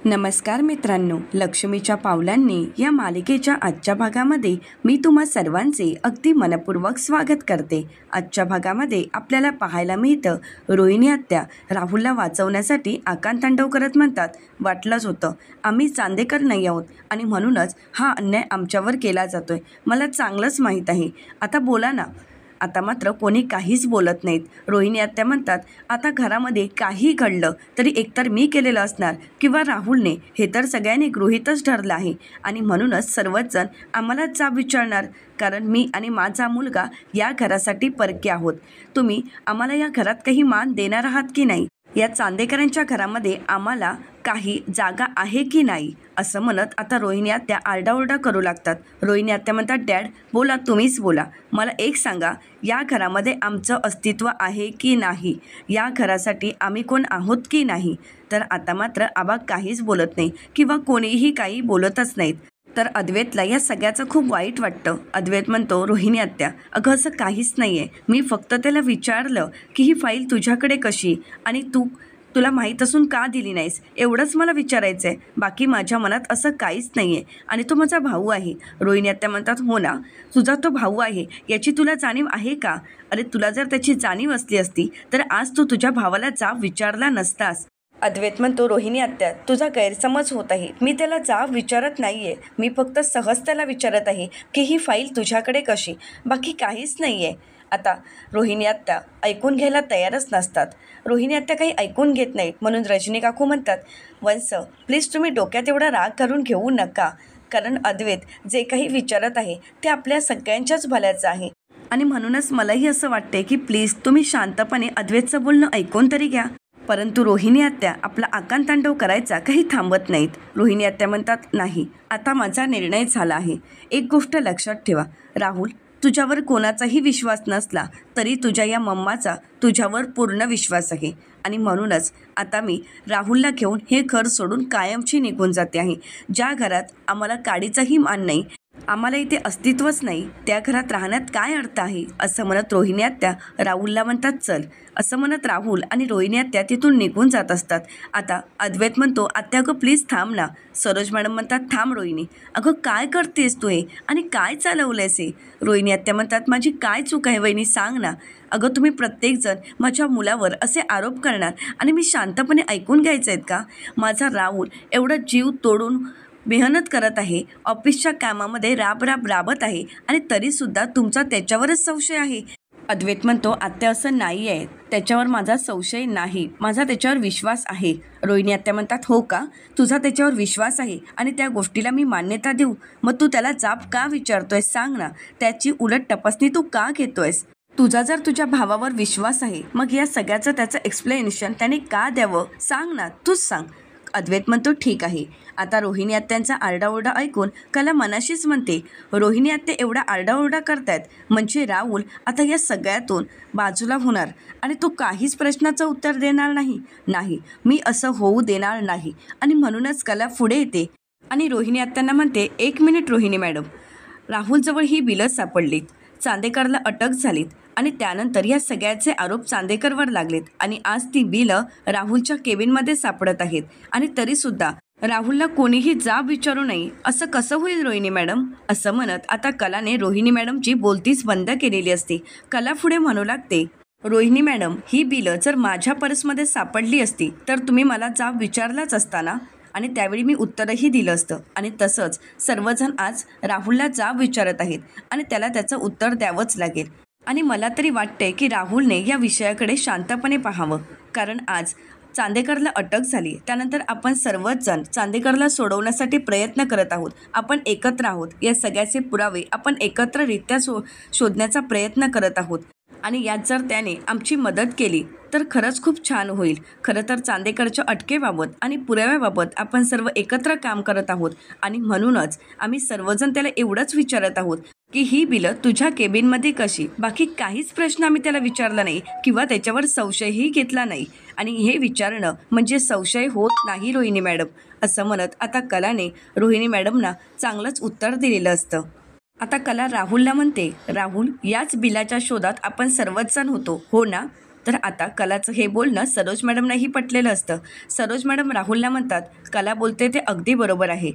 नमस्कार मित्रांनो, लक्ष्मीच्या पावलांनी या मालिकेच्या आजच्या भागामध्ये मी तुम्हा सर्वांचे अगदी मनपूर्वक स्वागत करते। आजच्या भागामध्ये आपल्याला पाहायला मिळतं, रोहिणी आत्या राहुलला वाचवण्यासाठी आकांतांडव करत म्हणतात, वाटलंच होतं, आम्ही चांदेकर नाही आहोत आणि म्हणूनच हा अन्याय आमच्यावर केला जातोय। मला चांगलंच माहीत आहे, आता बोला ना। आता मात्र कोणी काहीच बोलत नाहीत। रोहिणी आत्या म्हणतात, आता घरामध्ये काही घडलं तरी एकतर मी केलेलं असणार किंवा राहुलने, हे तर सगळ्यांनी गृहीतच ठरलं आहे आणि म्हणूनच सर्वच जण आम्हालाच जाब विचारणार, कारण मी आणि माझा मुलगा या घरासाठी परके आहोत। तुम्ही आम्हाला या घरात काही मान देणार आहात की नाही? या चांदेकरांच्या घरामध्ये आम्हाला काही जागा आहे की नाही, असं म्हणत आता रोहिणी आत्या आरडाओरडा करू लागतात। रोहिणी आत्या म्हणतात, डॅड बोला, तुम्हीच बोला, मला एक सांगा, या घरामध्ये आमचं अस्तित्व आहे की नाही? या घरासाठी आम्ही कोण आहोत की नाही? तर आता मात्र आबा काहीच बोलत नाही किंवा कोणीही काही बोलतच नाहीत। तर अद्वैतला या सगळ्याचं खूप वाईट वाटतं। अद्वैत म्हणतो, रोहिणी आत्या, अगं असं काहीच नाही आहे, मी फक्त त्याला विचारलं की ही फाईल तुझ्याकडे कशी आणि तुला माहीत असून का दिली नाहीस, एवढंच मला विचारायचं आहे। बाकी माझ्या मनात असं काहीच नाही आहे आणि तो माझा भाऊ आहे। रोहिणी आत्या म्हणतात, हो ना, तुझा तो भाऊ आहे याची तुला जाणीव आहे का? अरे तुला जर त्याची जाणीव असली असती तर आज तू तुझ्या भावाला जाब विचारला नसतास। अद्वैत म्हणतो, रोहिणी आत्या, तुझा गैरसमज होत आहे, मी त्याला जाब विचारत नाही आहे, मी फक्त सहज त्याला विचारत आहे की ही फाईल तुझ्याकडे कशी, बाकी काहीच नाही आहे। आता रोहिणी आत्या ऐकून घ्यायला तयारच नसतात। रोहिणी आत्या काही ऐकून घेत नाहीत म्हणून रजनी काकू म्हणतात, वंस प्लीज तुम्ही डोक्यात एवढा राग करून घेऊ नका, कारण अद्वैत जे काही विचारत आहे ते आपल्या सगळ्यांच्याच भल्याचं आहे आणि म्हणूनच मलाही असं वाटते की प्लीज तुम्ही शांतपणे अद्वैतचं बोलणं ऐकून तरी घ्या। परंतु रोहिणी आत्या आपला आकांतांडव करायचा काही थांबत नाहीत। रोहिणी आत्या म्हणतात, नाही, आता माझा निर्णय झाला आहे। एक गोष्ट लक्षात ठेवा, राहुल, तुझ्यावर कोणाचाही विश्वास नसला तरी तुझ्या या मम्माचा तुझ्यावर पूर्ण विश्वास आहे आणि म्हणूनच आता मी राहुलला घेऊन हे घर सोडून कायमची निघून जाते आहे। ज्या घरात आम्हाला काडीचाही मान नाही, आम्हाला इथे अस्तित्वच नाही, त्या घरात राहण्यात काय अर्थ आहे, असं म्हणत रोहिणी आत्या राहुलला म्हणतात, चल, असं म्हणत राहुल आणि रोहिणी आत्या तिथून निघून जात असतात। आता अद्वैत म्हणतो, आत्या अगं प्लीज थांब ना। सरोज मॅडम म्हणतात, थांब रोहिणी, अगं काय करतेस तू हे आणि काय चालवलंयस हे? रोहिणी आत्या म्हणतात, माझी काय चूक आहे वहिनी, सांग ना। अगं तुम्ही प्रत्येकजण माझ्या मुलावर असे आरोप करणार आणि मी शांतपणे ऐकून घ्यायचं आहेत का? माझा राहुल एवढा जीव तोडून मेहनत करत आहे, ऑफिसच्या कामामध्ये राबत आहे आणि तरीसुद्धा तुमचा त्याच्यावरच संशय आहे। अद्वैत म्हणतो, आत्या असं नाही आहे, त्याच्यावर माझा संशय नाही, माझा त्याच्यावर विश्वास आहे। रोहिणी आत्या म्हणतात, हो का, तुझा त्याच्यावर विश्वास आहे आणि त्या गोष्टीला मी मान्यता देऊ? मग तू त्याला जाब का विचारतोयस, सांग ना, त्याची उलट तपासणी तू का घेतोयस? तुझा जर तुझ्या भावावर विश्वास आहे मग या सगळ्याचं त्याचं एक्सप्लेनेशन त्याने का द्यावं, सांग ना, तूच सांग। अद्वैत म्हणतो, ठीक आहे। आता रोहिणी आत्यांचा आरडाओरडा ऐकून कला मनाशीच म्हणते, रोहिणी आत्या एवढा आरडाओरडा करतायत म्हणजे राहुल आता या सगळ्यातून बाजूला होणार आणि तो काहीच प्रश्नाचं उत्तर देणार नाही। नाही, मी असं होऊ देणार नाही आणि म्हणूनच कला पुढे येते आणि रोहिणी आत्यांना म्हणते, एक मिनिट रोहिणी मॅडम, राहुलजवळ ही बिलं सापडलीत, चांदेकरला अटक झालीत आणि त्यानंतर या सगळ्याचे आरोप चांदेकरवर लागलेत आणि आज ती बिलं राहुलच्या केबिनमध्ये सापडत आहेत आणि तरीसुद्धा राहुलला कोणीही जाब विचारू नये, असं कसं होईल रोहिणी मॅडम? असं म्हणत आता कलाने रोहिणी मॅडमची बोलतीच बंद केलेली असते। कला पुढे म्हणू लागते, रोहिणी मॅडम, ही बिलं जर माझ्या पर्समध्ये सापडली असती तर तुम्ही मला जाब विचारलाच असता ना आणि त्यावेळी मी उत्तरही दिलं असतं आणि तसंच सर्वजण आज राहुलला जाब विचारत आहेत आणि त्याला त्याचं उत्तर द्यावंच लागेल आणि मला तरी वाटते की राहुलने या विषयाकडे शांतपणे पाहावं, कारण आज चांदेकरला अटक झाली, त्यानंतर आपण सर्वच जण चांदेकरला सोडवण्यासाठी प्रयत्न करत आहोत, आपण एकत्र आहोत, या सगळ्याचे पुरावे आपण एकत्ररित्या शोधण्याचा प्रयत्न करत आहोत आणि यात जर त्याने आमची मदत केली तर खरंच खूप छान होईल। खरं तर चांदेकरच्या अटकेबाबत आणि पुराव्याबाबत आपण सर्व एकत्र काम करत आहोत आणि म्हणूनच आम्ही सर्वजण त्याला एवढंच विचारत आहोत की ही बिलं तुझ्या केबिनमध्ये कशी, बाकी काहीच प्रश्न आम्ही त्याला विचारला नाही किंवा त्याच्यावर संशयही घेतला नाही आणि हे विचारणं म्हणजे संशय होत नाही रोहिणी मॅडम, असं म्हणत आता कलाने रोहिणी मॅडमना चांगलंच उत्तर दिलेलं असतं। आता कला राहुलला म्हणते, राहुल, याच बिलाच्या शोधात आपण सर्वच जण होतो, हो ना? तर आता कलाचं हे बोलणं सरोज मॅडमनाही पटलेलं असतं. सरोज मॅडम राहुलला म्हणतात, कला बोलते ते अगदी बरोबर आहे.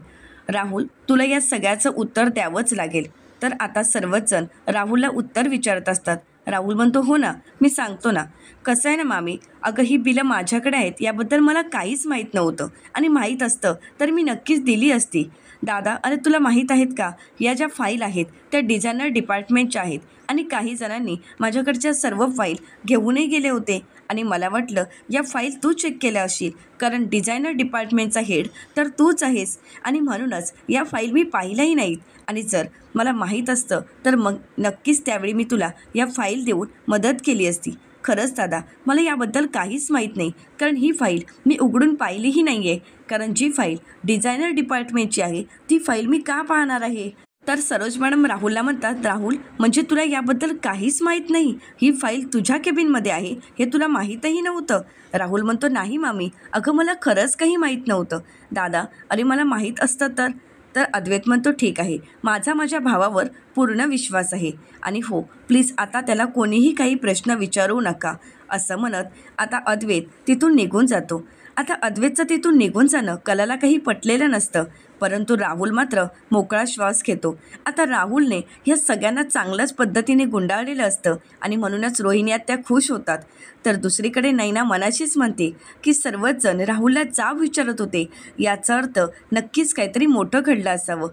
राहुल, तुला या सगळ्याचं उत्तर द्यावंच लागेल. तर आता सर्वच जण राहुलला उत्तर विचारत असतात. राहुल म्हणतो, हो ना, मी सांगतो ना. कसं आहे ना मामी, अगं ही बिलं माझ्याकडे आहेत याबद्दल मला काहीच माहीत नव्हतं आणि माहीत असतं तर मी नक्कीच दिली असती. दादा, अरे तुला माहीत आहेत का, या ज्या फाईल आहेत त्या डिझायनर डिपार्टमेंटच्या आहेत आणि काही जणांनी माझ्याकडच्या सर्व फाईल घेऊनही गेले होते आणि मला वाटलं या फाईल तू चेक केल्या असशील, कारण डिझायनर डिपार्टमेंटचा हेड तर तूच आहेस आणि म्हणूनच या फाईल मी पाहिल्याही नाहीत. आणि जर मला माहीत असतं तर मग नक्कीच त्यावेळी मी तुला या फाईल देऊन मदत केली असती. खरंच दादा, मला याबद्दल काहीच माहीत नाही, कारण ही फाईल मी उघडून पाहिलीही नाही आहे. कारण जी फाईल डिझायनर डिपार्टमेंटची आहे ती फाईल मी का पाहणार आहे? तर सरोज मॅडम राहुलला म्हणतात, राहुल, म्हणजे तुला याबद्दल काहीच माहीत नाही? ही फाईल तुझ्या केबिनमध्ये आहे हे तुला माहीतही नव्हतं? राहुल म्हणतो, नाही मामी, अगं मला खरंच काही माहीत नव्हतं. दादा, अरे मला माहीत असतं तर. तर अद्वैत म्हणतो, ठीक आहे, माझ्या भावावर पूर्ण विश्वास आहे आणि हो, प्लीज आता त्याला कोणीही काही प्रश्न विचारू नका. असं म्हणत आता अद्वैत तिथून निघून जातो. आता अद्वैतचं तिथून निघून जाणं कलाला काही पटलेलं नसतं, परंतु राहुल मात्र मोकळा श्वास घेतो. आता राहुलने ह्या सगळ्यांना चांगल्याच पद्धतीने गुंडाळलेलं असतं आणि म्हणूनच रोहिणी आत्या खुश होतात. तर दुसरीकडे नैना मनाशीच म्हणते की सर्वच जण राहुलला जाब विचारत होते, याचा अर्थ नक्कीच काहीतरी मोठं घडलं असावं.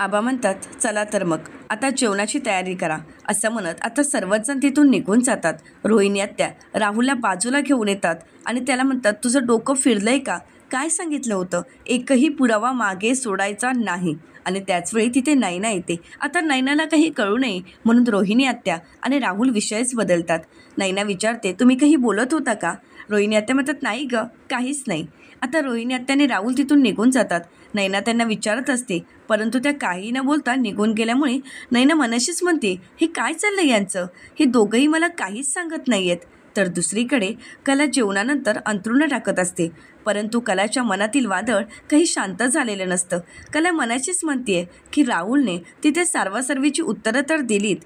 आबा म्हणतात, चला तर मग आता जेवणाची तयारी करा. असं म्हणत आता सर्वच जण तिथून निघून जातात. रोहिणी आत्या राहुलला बाजूला घेऊन येतात आणि त्याला म्हणतात, तुझं डोकं फिरलंय का? काय सांगितलं होतं? एकही पुरावा मागे सोडायचा नाही. आणि त्याचवेळी तिथे नैना येते. आता नैनाला काही कळू नये म्हणून रोहिणी आत्या आणि राहुल विषयच बदलतात. नैना विचारते, तुम्ही काही बोलत होता का? रोहिणी आत्या म्हणतात, नाही गं, काहीच नाही. आता रोहिणी आत्याने राहुल तिथून निघून जातात. नैना त्यांना विचारत असते, परंतु त्या काही न बोलता निघून गेल्यामुळे नैना मनाशीच म्हणते, हे काय चाललं यांचं? हे दोघंही मला काहीच सांगत नाही आहेत. तर दुसरीकडे कला जेवणानंतर अंथरुणं टाकत असते, परंतु कलाच्या मनातील वादळ काही शांत झालेलं नसतं. कला मनाशीच म्हणते की राहुलने तिथे सारवासारवीची उत्तरं तर दिलीत,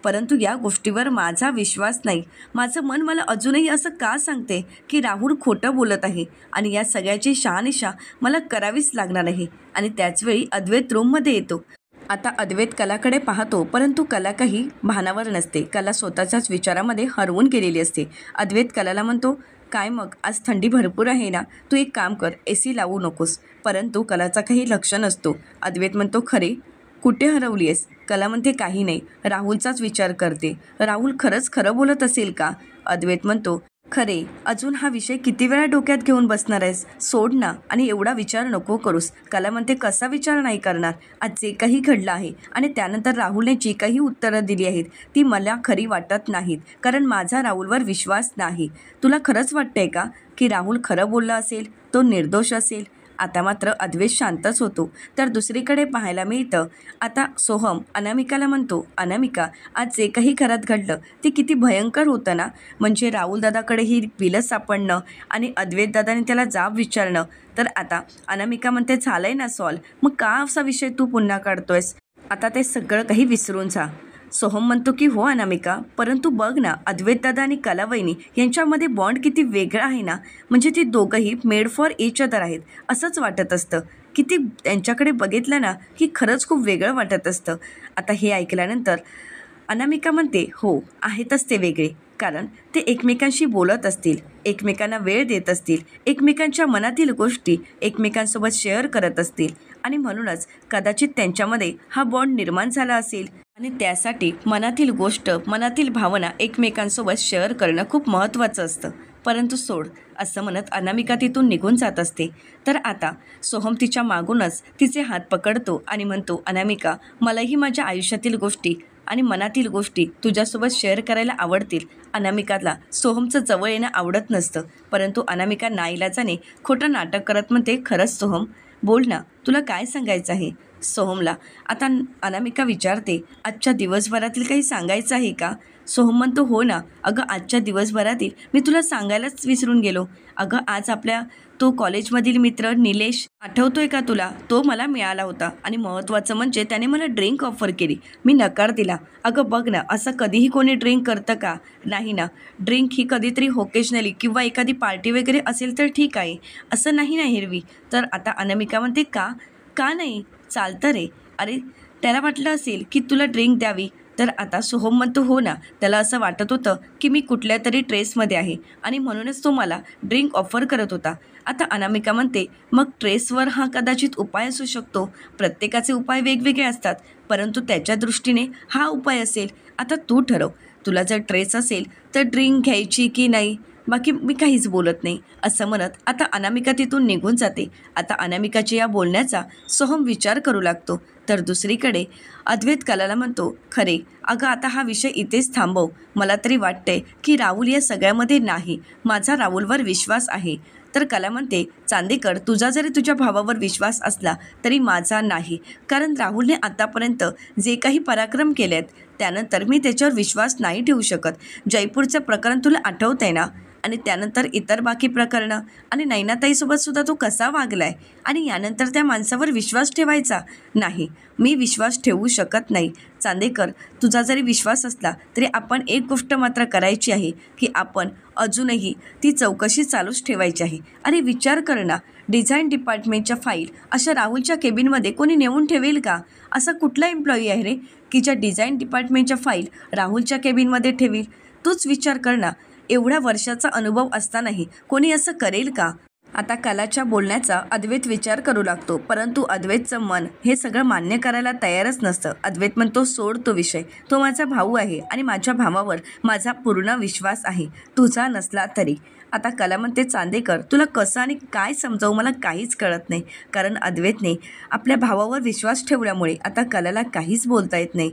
परंतु या गोष्टीवर माझा विश्वास नाही. माझं मन मला अजूनही असं का सांगते की राहुल खोटं बोलत आहे आणि या सगळ्याची शहानिशा मला करावीच लागणार आहे. आणि त्याचवेळी अद्वैत रूममध्ये येतो. आता अद्वैत कलाकडे पाहतो, परंतु कला काही भानावर नसते. कला स्वतःच्याच विचारामध्ये हरवून गेलेली असते. अद्वैत कलाला म्हणतो, काय मग, आज थंडी भरपूर आहे ना, तू एक काम कर, AC लावू नकोस. परंतु कलाचा काही लक्ष नसतो. अद्वैत म्हणतो, खरे कुठे हरवली आहेस? कला म्हणते, काही नाही, राहुलचाच विचार करते. राहुल खरंच खरं बोलत असेल का? अद्वैत म्हणतो, खरे, अजून हा विषय किती वेळा डोक्यात घेऊन बसणार आहेस? सोड ना आणि एवढा विचार नको करूस. कला म्हणते, कसा विचार नाही करणार? आज जे काही घडलं आहे आणि त्यानंतर राहुलने जी काही उत्तरं दिली आहेत ती मला खरी वाटत नाहीत, कारण माझा राहुलवर विश्वास नाही. तुला खरंच वाटतंय का की राहुल खरं बोलला असेल, तो निर्दोष असेल? आता मात्र अद्वैत शांतच होतो. तर दुसरीकडे पाहायला मिळतं, आता सोहम अनामिकाला म्हणतो, अनामिका, आज जे काही घरात घडलं ते किती भयंकर होतं ना. म्हणजे राहुल दादाकडे ही बिलं सापडणं आणि अद्वैत दादाने त्याला जाब विचारणं. तर आता अनामिका म्हणते, झालंय ना सॉल्व, मग का असा विषय तू पुन्हा काढतोयस? आता ते सगळं काही विसरून जा. सोहम म्हणतो की हो अनामिका, परंतु बघ ना, अद्वैतदादा आणि कलावहिनी यांच्यामध्ये बॉन्ड किती वेगळा आहे ना. म्हणजे ती दोघंही मेड फॉर इच अदर आहेत असंच वाटत असतं. किती त्यांच्याकडे बघितलं ना की खरंच खूप वेगळं वाटत असतं. आता हे ऐकल्यानंतर अनामिका म्हणते, हो आहेतच ते वेगळे, कारण ते एकमेकांशी बोलत असतील, एकमेकांना वेळ देत असतील, एकमेकांच्या मनातील गोष्टी एकमेकांसोबत शेअर करत असतील आणि म्हणूनच कदाचित त्यांच्यामध्ये हा बॉन्ड निर्माण झाला असेल. आणि त्यासाठी मनातील गोष्ट, मनातील भावना एकमेकांसोबत शेअर करणं खूप महत्त्वाचं असतं. परंतु सोड, असं म्हणत अनामिका तिथून निघून जात असते. तर आता सोहम तिच्या मागूनच तिचे हात पकडतो आणि म्हणतो, अनामिका, मलाही माझ्या आयुष्यातील गोष्टी आणि मनातील गोष्टी तुझ्यासोबत शेअर करायला आवडतील. अनामिकाला सोहमचं जवळ येणं आवडत नसतं, परंतु अनामिका नाईलाजाने खोटं नाटक करत म्हणते, खरंच सोहम, बोल ना, तुला काय सांगायचं आहे? सोहमला आता अनामिका विचारते, आजच्या दिवसभरातील काही सांगायचं आहे का? सोहम म्हणतो, हो ना, अगं आजच्या दिवसभरातील मी तुला सांगायलाच विसरून गेलो. अगं आज आपल्या तो कॉलेजमधील मित्र निलेश आठवतोय का तुला? तो मला मिळाला होता आणि महत्त्वाचं म्हणजे त्याने मला ड्रिंक ऑफर केली. मी नकार दिला. अगं बघ ना, असं कधीही कोणी ड्रिंक करतं का? नाही ना. ड्रिंक ही कधीतरी ओकेजनली किंवा एखादी पार्टी वगैरे असेल तर ठीक आहे. असं नाही ना एरवी. तर आता अनामिका म्हणते, का? का नाही? चालतं रे. अरे, त्याला वाटलं असेल की तुला ड्रिंक द्यावी. तर आता सोहम म्हणतो, हो ना. त्याला असं वाटत होतं की मी कुठल्यातरी ट्रेसमध्ये आहे आणि म्हणूनच तो मला ड्रिंक ऑफर करत होता. आता अनामिका म्हणते, मग ट्रेसवर हा कदाचित उपाय असू शकतो. प्रत्येकाचे उपाय वेगवेगळे असतात, परंतु त्याच्या दृष्टीने हा उपाय असेल. आता तू ठरव. तुला जर ट्रेस असेल तर ड्रिंक घ्यायची की नाही? बाकी मी काहीच बोलत नाही, असं म्हणत आता अनामिका तिथून निघून जाते. आता अनामिकाच्या या बोलण्याचा सोहम विचार करू लागतो. तर दुसरीकडे अद्वैत कलाला म्हणतो, खरे अगं आता हा विषय इथेच थांबव. मला तरी वाटतंय की राहुल या सगळ्यामध्ये नाही. माझा राहुलवर विश्वास आहे. तर कला म्हणते, चांदेकर, तुझा जरी तुझ्या भावावर विश्वास असला तरी माझा नाही. कारण राहुलने आतापर्यंत जे काही पराक्रम केले आहेत त्यानंतर मी त्याच्यावर विश्वास नाही ठेवू शकत. जयपूरचं प्रकरण तुला आठवतं आहे ना? आणि त्यानंतर इतर बाकी प्रकरणं आणि नैनाताईसोबत सुद्धा तो कसा वागलाय आणि यानंतर त्या माणसावर विश्वास ठेवायचा नाही. मी विश्वास ठेवू शकत नाही. चांदेकर, तुझा जरी विश्वास असला तरी आपण एक गोष्ट मात्र करायची आहे की आपण अजूनही ती चौकशी चालूच ठेवायची आहे. अरे विचार कर ना, डिझाईन डिपार्टमेंटच्या फाईल अशा राहुलच्या केबिनमध्ये कोणी नेऊन ठेवेल का? असा कुठला एम्प्लॉई आहे रे की ज्या डिझाईन डिपार्टमेंटच्या फाईल राहुलच्या केबिनमध्ये ठेवील? तूच विचार कर ना. एवढ्या वर्षाचा अनुभव असतानाही कोणी असं करेल का? आता कलाच्या बोलण्याचा अद्वैत विचार करू लागतो, परंतु अद्वैतचं मन हे सगळं मान्य करायला तयारच नसतं. अद्वैत म्हणतो, सोड तो विषय. तो माझा भाऊ आहे आणि माझ्या भावावर माझा पूर्ण विश्वास आहे, तुझा नसला तरी. आता कला म्हणते, चांदेकर, तुला कसं आणि काय समजावू मला काहीच कळत नाही. कारण अद्वैतने आपल्या भावावर विश्वास ठेवल्यामुळे आता कलाला काहीच बोलता येत नाही.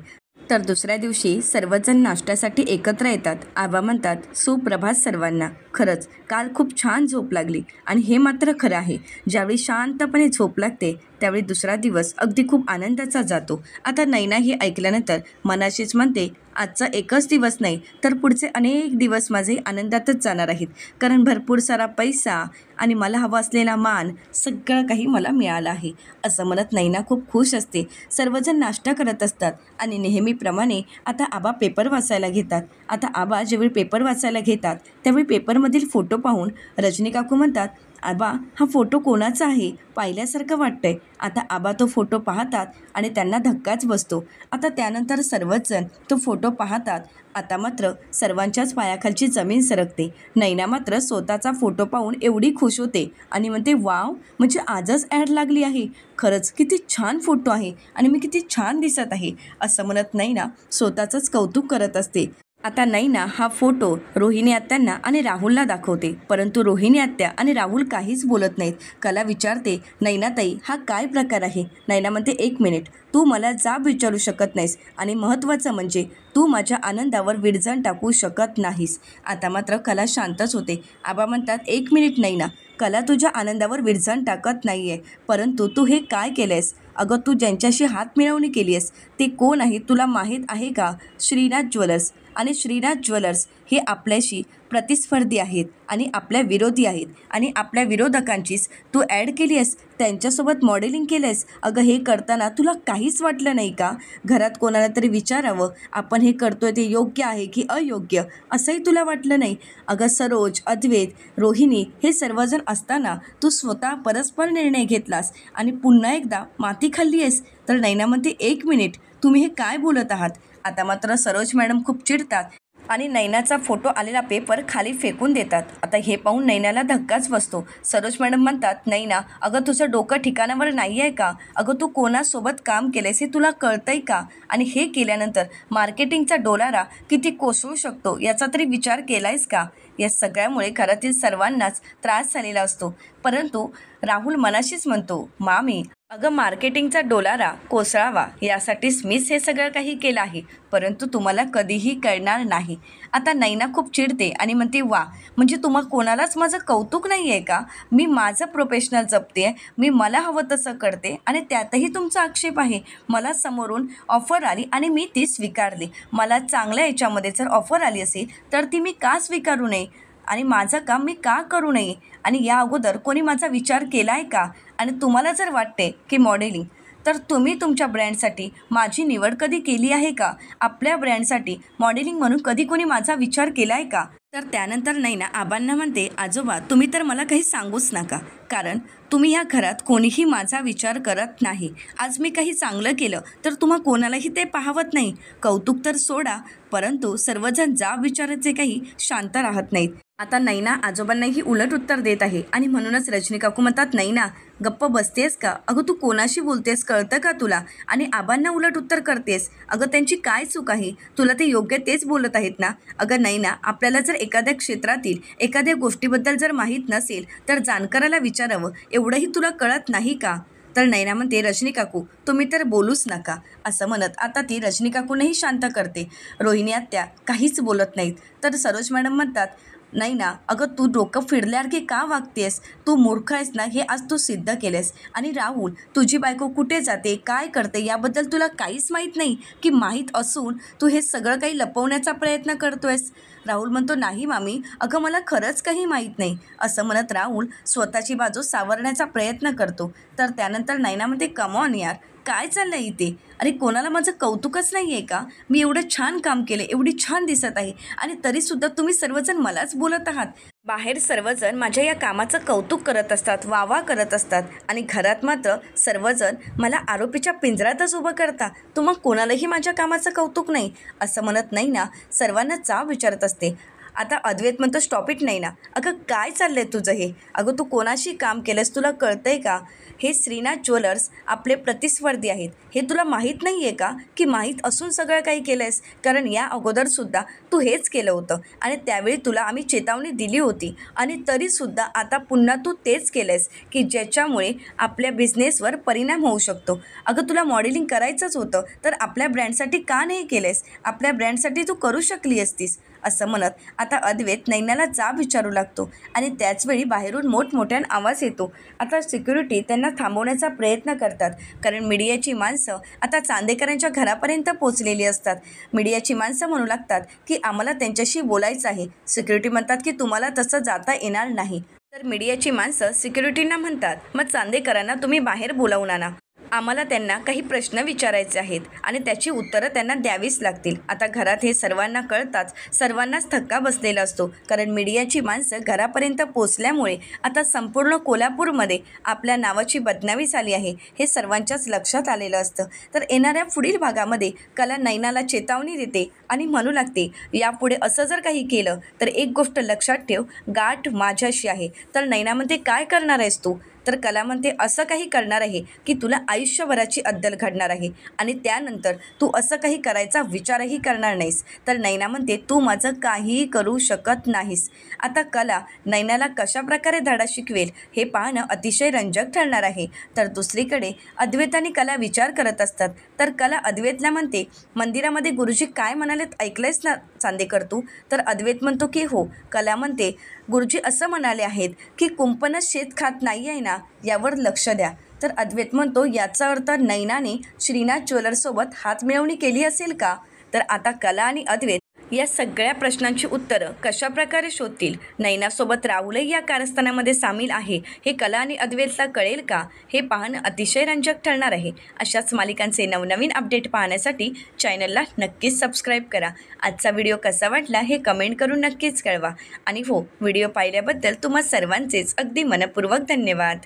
तर दुसऱ्या दिवशी सर्वजण नाश्त्यासाठी एकत्र येतात. आबा म्हणतात, सुप्रभात सर्वांना. खरंच काल खूप छान झोप लागली आणि हे मात्र खरं आहे, ज्यावेळी शांतपणे झोप लागते त्यावेळी दुसरा दिवस अगदी खूप आनंदाचा जातो. आता नैना हे ऐकल्यानंतर मनाशीच म्हणते, आजचा एकच दिवस नाही तर पुढचे अनेक दिवस माझे आनंदातच जाणार आहेत. कारण भरपूर सारा पैसा आणि मला हवा असलेला मान सगळं काही मला मिळालं आहे. असं म्हणत नैना खूप खुश असते. सर्वजण नाश्ता करत असतात आणि नेहमीप्रमाणे आता आबा पेपर वाचायला घेतात. आता आबा जेवेळी पेपर वाचायला घेतात त्यावेळी पेपरमधील फोटो पाहून रजनी काकू म्हणतात, आबा हा फोटो कोणाचा आहे? पाहिल्यासारखं वाटतंय. आता आबा तो फोटो पाहतात आणि त्यांना धक्काच बसतो. आता त्यानंतर सर्वच जण तो फोटो पाहतात. आता मात्र सर्वांच्याच पायाखालची जमीन सरकते. नैना मात्र स्वतःचा फोटो पाहून एवढी खुश होते आणि म्हणते, वाव, म्हणजे आजच ॲड लागली आहे. खरंच किती छान फोटो आहे आणि मी किती छान दिसत आहे, असं म्हणत नैना स्वतःचंच कौतुक करत असते. आता नैना हा फोटो रोहिणी आत्यांना आणि राहुलला दाखवते, परंतु रोहिणी आत्या आणि राहुल काहीच बोलत नाहीत. कला विचारते, नैनाताई, हा काय प्रकार आहे? नैना म्हणते, एक मिनिट, तू मला जाब विचारू शकत नाहीस आणि महत्त्वाचं म्हणजे तू माझ्या आनंदावर विरजण टाकू शकत नाहीस. आता मात्र कला शांतच होते. आबा म्हणतात, एक मिनिट नैना, कला तुझ्या आनंदावर विरजण टाकत नाही आहे, परंतु तू हे काय केलं आहेस? अगं, तू ज्यांच्याशी हात मिळवणी केली आहेस ते कोण आहे तुला माहीत आहे का? श्रीनाथ ज्वेलर्स. आणि श्रीनाथ ज्वेलर्स हे आपल्याशी प्रतिस्पर्धी आहेत आणि आपल्या विरोधी आहेत आणि आपल्या विरोधकांचीच तू ॲड केली आहेस, त्यांच्यासोबत मॉडेलिंग केलं आहेस. अगं, हे करताना तुला काहीच वाटलं नाही का? घरात कोणाला तरी विचारावं, आपण हे करतोय ते योग्य आहे की अयोग्य, असंही तुला वाटलं नाही? अगं सरोज, अद्वैत, रोहिणी हे सर्वजण असताना तू स्वतः परस्पर निर्णय घेतलास आणि पुन्हा एकदा माती खाल्ली आहेस. तर नैना म्हणते, एक मिनिट, तुम्ही हे काय बोलत आहात? आता मात्र सरोज मॅडम खूप चिडतात आणि नैनाचा फोटो आलेला पेपर खाली फेकून देतात. आता हे पाहून नैनाला धक्काच बसतो. सरोज मॅडम म्हणतात, नैना, अगं तुझं डोकं ठिकाणावर नाही आहे का? अगं तू कोणासोबत काम केलंयस हे तुला कळतंय का? आणि हे केल्यानंतर मार्केटिंगचा डोलारा किती कोसळू शकतो याचा तरी विचार केलायस का? या सगळ्यामुळे घरातील सर्वांनाच त्रास झालेला असतो. परंतु राहुल मनाशीच म्हणतो, मामी, अगं मार्केटिंगचा डोलारा कोसळावा यासाठीच मीच हे सगळं काही केलं आहे, परंतु तुम्हाला कधीही कळणार नाही. आता नैना खूप चिडते आणि म्हणते, वा, म्हणजे तुम्हाला कोणालाच माझं कौतुक नाही आहे का? मी माझं प्रोफेशनल जपते, मी मला हवं तसं करते आणि त्यातही तुमचा आक्षेप आहे. मला समोरून ऑफर आली आणि मी ती स्वीकारली. मला चांगल्या याच्यामध्ये जर ऑफर आली असेल तर ती मी का स्वीकारू नये आणि माझं काम मी का करू नये? आणि या अगोदर कोणी माझा विचार केला आहे का? आणि तुम्हाला जर वाटते की मॉडेलिंग, तर तुम्ही तुमच्या ब्रँडसाठी माझी निवड कधी केली आहे का? आपल्या ब्रँडसाठी मॉडेलिंग म्हणून कधी कोणी माझा विचार केला आहे का? तर त्यानंतर नैना आबांना म्हणते, आजोबा तुम्ही तर मला काही सांगूच नका, कारण तुम्ही ह्या घरात कोणीही माझा विचार करत नाही. आज मी काही चांगलं केलं तर तुम्हा कोणालाही ते पाहवत नाही. कौतुक तर सोडा, परंतु सर्वजण जाब विचारायचे काही शांत राहत नाहीत. आता नैना आजोबांनाही उलट उत्तर देत आहे आणि म्हणूनच रजनी काकू म्हणतात, नैना गप्प बसतेस का? अगं तू कोणाशी बोलतेस कळतं का तुला? आणि आबांना उलट उत्तर करतेस. अगं त्यांची काय चूक आहे? तुला ते योग्य तेच बोलत आहेत ना? अगं नैना, आपल्याला जर एखाद्या क्षेत्रातील एखाद्या गोष्टीबद्दल जर माहीत नसेल तर जाणकाराला विचारावं, एवढंही तुला कळत नाही का? तर नैना म्हणते, रजनी काकू तुम्ही तर बोलूच नका, असं म्हणत आता ती रजनी काकूनही शांत करते. रोहिणी आत्या काहीच बोलत नाहीत. तर सरोज मॅडम म्हणतात, नैना अगं तू डोकं फिरल्यासारखी का वागतेस? तू मूर्ख आहेस ना, हे आज तू सिद्ध केलेस. आणि राहुल, तुझी बायको कुठे जाते, काय करते याबद्दल तुला काहीच माहीत नाही की माहीत असून तू हे सगळं काही लपवण्याचा प्रयत्न करतोयस? राहुल म्हणतो, नाही मामी, अगं मला खरंच काही माहीत नाही, असं म्हणत राहुल स्वतःची बाजू सावरण्याचा प्रयत्न करतो. तर त्यानंतर नैना म्हणते, कमॉन यार, काय चाललं आहे इथे? अरे कोणाला माझं कौतुकच नाही आहे का? मी एवढं छान काम केलं, एवढी छान दिसत आहे आणि तरीसुद्धा तुम्ही सर्वजण मलाच बोलत आहात. बाहेर सर्वजण माझ्या या कामाचं कौतुक करत असतात, वाह करत असतात आणि घरात मात्र सर्वजण मला आरोपीच्या पिंजऱ्यातच उभं करता. तुम्हा कोणालाही माझ्या कामाचं कौतुक नाही, असं म्हणत नाही ना सर्वांना जाब विचारत असते. आता अद्वैत म्हणतो, स्टॉप इट नाही ना, अगं काय चाललं आहे तुझं हे? अगं तू कोणाशी काम केलंस तुला कळतंय का? हे श्रीनाथ ज्वेलर्स आपले प्रतिस्पर्धी आहेत, हे तुला माहीत नाही आहे का? की माहीत असून सगळं काही केलं आहेस? कारण या अगोदरसुद्धा तू हेच केलं होतं आणि त्यावेळी तुला आम्ही चेतावणी दिली होती आणि तरीसुद्धा आता पुन्हा तू तेच केलं आहेस की ज्याच्यामुळे आपल्या बिझनेसवर परिणाम होऊ शकतो. अगं तुला मॉडेलिंग करायचंच होतं तर आपल्या ब्रँडसाठी का नाही केलं आहेस? आपल्या ब्रँडसाठी तू करू शकली असतीस, असं म्हणत आता अद्वैत नैनाला जाब विचारू लागतो आणि त्याचवेळी बाहेरून मोठमोठ्याने आवाज येतो. आता सिक्युरिटी त्यांना थांबवण्याचा प्रयत्न करतात, कारण मीडियाची माणसं आता चांदेकरांच्या घरापर्यंत पोचलेली असतात. मीडियाची माणसं म्हणू लागतात की आम्हाला त्यांच्याशी बोलायचं आहे. सिक्युरिटी म्हणतात की तुम्हाला तसं जाता येणार नाही. तर मीडियाची माणसं सिक्युरिटींना म्हणतात, मग चांदेकरांना तुम्ही बाहेर बोलावून आणा, आम्हाला त्यांना काही प्रश्न विचारायचे आहेत आणि त्याची उत्तरं त्यांना द्यावीच लागतील. आता घरात हे सर्वांना कळताच सर्वांनाच धक्का बसलेला असतो, कारण मीडियाची माणसं घरापर्यंत पोचल्यामुळे आता संपूर्ण कोल्हापूरमध्ये आपल्या नावाची बदनामी झाली आहे हे सर्वांच्याच लक्षात आलेलं असतं. तर येणाऱ्या पुढील भागामध्ये कला नैनाला चेतावणी देते आणि म्हणू लागते, यापुढे असं जर काही केलं तर एक गोष्ट लक्षात ठेव, गाठ माझ्याशी आहे. तर नैना म्हणते, काय करणार आहेस तू? तर कला म्हणते, असं काही करणार आहे की तुला आयुष्यभराची अद्दल घडणार आहे आणि त्यानंतर तू असं काही करायचा विचारही करणार नाहीस. तर नैना म्हणते, तू माझं काहीही करू शकत नाहीस. आता कला नैनाला कशाप्रकारे धडा शिकवेल हे पाहणं अतिशय रंजक ठरणार आहे. तर दुसरीकडे अद्वैत आणि कला विचार करत असतात. तर कला अद्वैतला म्हणते, मंदिरामध्ये गुरुजी काय म्हणालेत ऐकलंयस ना चांदेकर तू? तर अद्वैत म्हणतो की हो. कला म्हणते, गुरुजी असं म्हणाले आहेत की कुंपणच शेत खात नाही आहे ना, यावर लक्ष द्या. तर अद्वैत म्हणतो, याचा अर्थ नैनाने श्रीनाथ ज्वेलर्ससोबत हातमिळवणी केली असेल का? तर आता कला आणि अद्वैत या सगळ्या प्रश्नांची उत्तरं कशाप्रकारे शोधतील? नैनासोबत राहुलही या कारस्थानामध्ये सामील आहे हे कला आणि अद्वैतला कळेल का? हे पाहणं अतिशय रंजक ठरणार आहे. अशाच मालिकांचे नवनवीन अपडेट पाहण्यासाठी चॅनलला नक्कीच सबस्क्राईब करा. आजचा व्हिडिओ कसा वाटला हे कमेंट करून नक्कीच कळवा आणि हो, व्हिडिओ पाहिल्याबद्दल तुम्हा सर्वांचेच अगदी मनपूर्वक धन्यवाद.